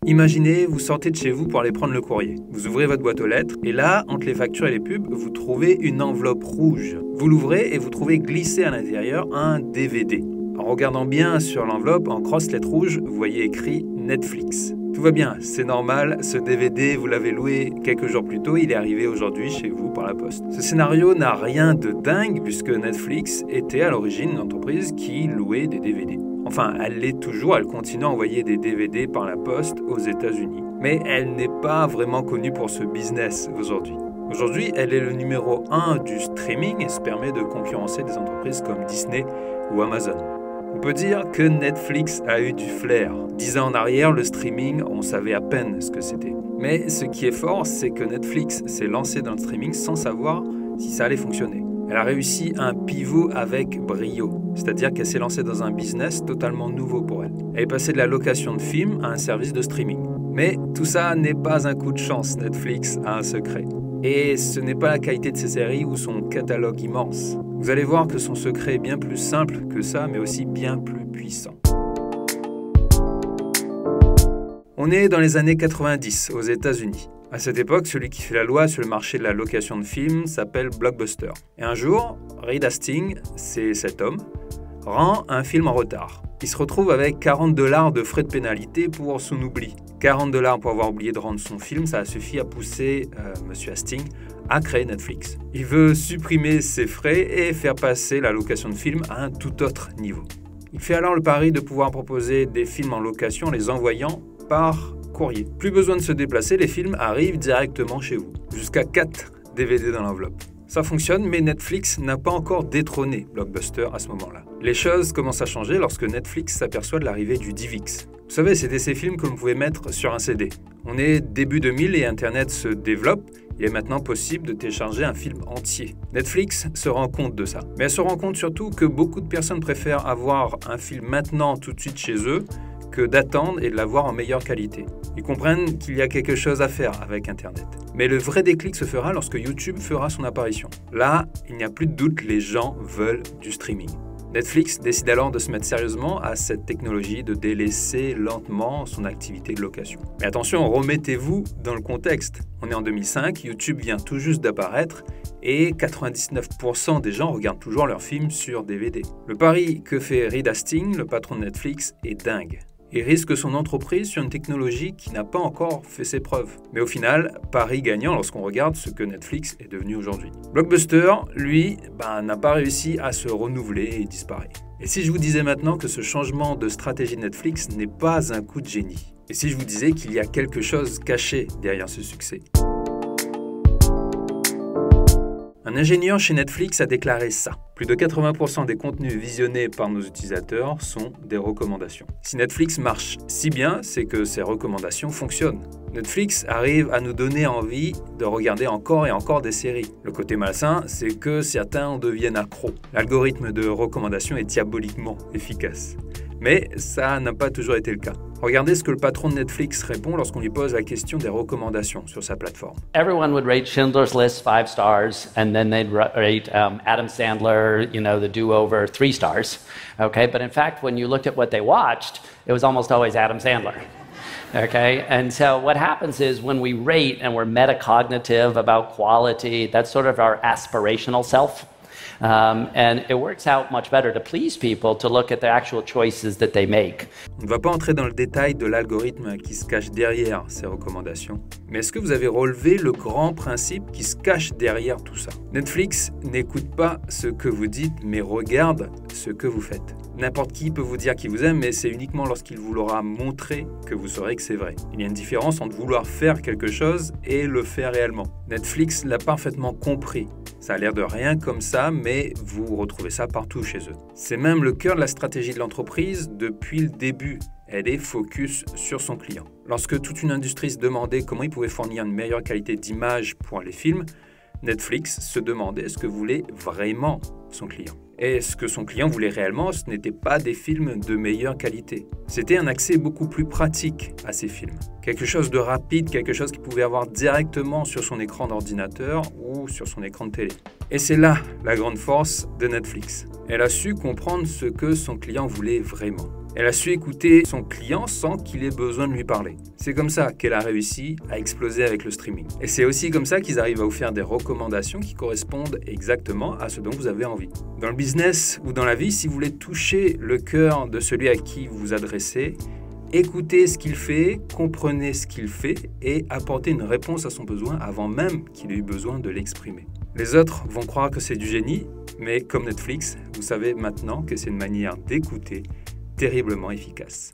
Imaginez, vous sortez de chez vous pour aller prendre le courrier. Vous ouvrez votre boîte aux lettres et là, entre les factures et les pubs, vous trouvez une enveloppe rouge. Vous l'ouvrez et vous trouvez glissé à l'intérieur un DVD. En regardant bien sur l'enveloppe, en cross-lettres rouges, vous voyez écrit Netflix. Tout va bien, c'est normal, ce DVD, vous l'avez loué quelques jours plus tôt, il est arrivé aujourd'hui chez vous par la poste. Ce scénario n'a rien de dingue puisque Netflix était à l'origine une entreprise qui louait des DVD. Enfin, elle l'est toujours, elle continue à envoyer des DVD par la poste aux États-Unis. Mais elle n'est pas vraiment connue pour ce business aujourd'hui. Aujourd'hui, elle est le numéro 1 du streaming et se permet de concurrencer des entreprises comme Disney ou Amazon. On peut dire que Netflix a eu du flair. 10 ans en arrière, le streaming, on savait à peine ce que c'était. Mais ce qui est fort, c'est que Netflix s'est lancé dans le streaming sans savoir si ça allait fonctionner. Elle a réussi un pivot avec brio, c'est-à-dire qu'elle s'est lancée dans un business totalement nouveau pour elle. Elle est passée de la location de films à un service de streaming. Mais tout ça n'est pas un coup de chance, Netflix a un secret. Et ce n'est pas la qualité de ses séries ou son catalogue immense. Vous allez voir que son secret est bien plus simple que ça, mais aussi bien plus puissant. On est dans les années 90 aux États-Unis. À cette époque, celui qui fait la loi sur le marché de la location de films s'appelle Blockbuster. Et un jour, Reed Hastings, c'est cet homme, rend un film en retard. Il se retrouve avec $40 de frais de pénalité pour son oubli. $40 pour avoir oublié de rendre son film, ça a suffi à pousser Monsieur Hastings à créer Netflix. Il veut supprimer ses frais et faire passer la location de films à un tout autre niveau. Il fait alors le pari de pouvoir proposer des films en location en les envoyant par courrier. Plus besoin de se déplacer, les films arrivent directement chez vous. Jusqu'à 4 DVD dans l'enveloppe. Ça fonctionne, mais Netflix n'a pas encore détrôné Blockbuster à ce moment-là. Les choses commencent à changer lorsque Netflix s'aperçoit de l'arrivée du DivX. Vous savez, c'était ces films que l'on pouvait mettre sur un CD. On est début 2000 et Internet se développe. Il est maintenant possible de télécharger un film entier. Netflix se rend compte de ça. Mais elle se rend compte surtout que beaucoup de personnes préfèrent avoir un film maintenant tout de suite chez eux que d'attendre et de l'avoir en meilleure qualité. Ils comprennent qu'il y a quelque chose à faire avec Internet. Mais le vrai déclic se fera lorsque YouTube fera son apparition. Là, il n'y a plus de doute, les gens veulent du streaming. Netflix décide alors de se mettre sérieusement à cette technologie de délaisser lentement son activité de location. Mais attention, remettez-vous dans le contexte. On est en 2005, YouTube vient tout juste d'apparaître et 99% des gens regardent toujours leurs films sur DVD. Le pari que fait Reed Hastings, le patron de Netflix, est dingue. Il risque son entreprise sur une technologie qui n'a pas encore fait ses preuves. Mais au final, pari gagnant lorsqu'on regarde ce que Netflix est devenu aujourd'hui. Blockbuster, lui, n'a pas réussi à se renouveler et disparaît. Et si je vous disais maintenant que ce changement de stratégie Netflix n'est pas un coup de génie? Et si je vous disais qu'il y a quelque chose caché derrière ce succès? Un ingénieur chez Netflix a déclaré ça. Plus de 80% des contenus visionnés par nos utilisateurs sont des recommandations. Si Netflix marche si bien, c'est que ces recommandations fonctionnent. Netflix arrive à nous donner envie de regarder encore et encore des séries. Le côté malsain, c'est que certains en deviennent accros. L'algorithme de recommandation est diaboliquement efficace. Mais ça n'a pas toujours été le cas. Regardez ce que le patron de Netflix répond lorsqu'on lui pose la question des recommandations sur sa plateforme. Everyone would rate Schindler's List 5 stars, and then they'd rate Adam Sandler, the do-over 3 stars. Okay, but in fact, when you looked at what they watched, it was almost always Adam Sandler. Okay, and so what happens is when we rate and we're metacognitive about quality, that's sort of our aspirational self. And it works out much better to please people to look at the actual choices that they make. On ne va pas entrer dans le détail de l'algorithme qui se cache derrière ces recommandations. Mais est-ce que vous avez relevé le grand principe qui se cache derrière tout ça? Netflix n'écoute pas ce que vous dites, mais regarde ce que vous faites. N'importe qui peut vous dire qu'il vous aime, mais c'est uniquement lorsqu'il vous l'aura montré que vous saurez que c'est vrai. Il y a une différence entre vouloir faire quelque chose et le faire réellement. Netflix l'a parfaitement compris. Ça a l'air de rien comme ça, mais vous retrouvez ça partout chez eux. C'est même le cœur de la stratégie de l'entreprise depuis le début. Elle est focus sur son client. Lorsque toute une industrie se demandait comment il pouvait fournir une meilleure qualité d'image pour les films, Netflix se demandait ce que voulait vraiment son client. Et ce que son client voulait réellement, ce n'était pas des films de meilleure qualité. C'était un accès beaucoup plus pratique à ces films. Quelque chose de rapide, quelque chose qu'il pouvait avoir directement sur son écran d'ordinateur ou sur son écran de télé. Et c'est là la grande force de Netflix. Elle a su comprendre ce que son client voulait vraiment. Elle a su écouter son client sans qu'il ait besoin de lui parler. C'est comme ça qu'elle a réussi à exploser avec le streaming. Et c'est aussi comme ça qu'ils arrivent à vous faire des recommandations qui correspondent exactement à ce dont vous avez envie. Dans le business ou dans la vie, si vous voulez toucher le cœur de celui à qui vous vous adressez, écoutez ce qu'il fait, comprenez ce qu'il fait et apportez une réponse à son besoin avant même qu'il ait eu besoin de l'exprimer. Les autres vont croire que c'est du génie, mais comme Netflix, vous savez maintenant que c'est une manière d'écouter terriblement efficace.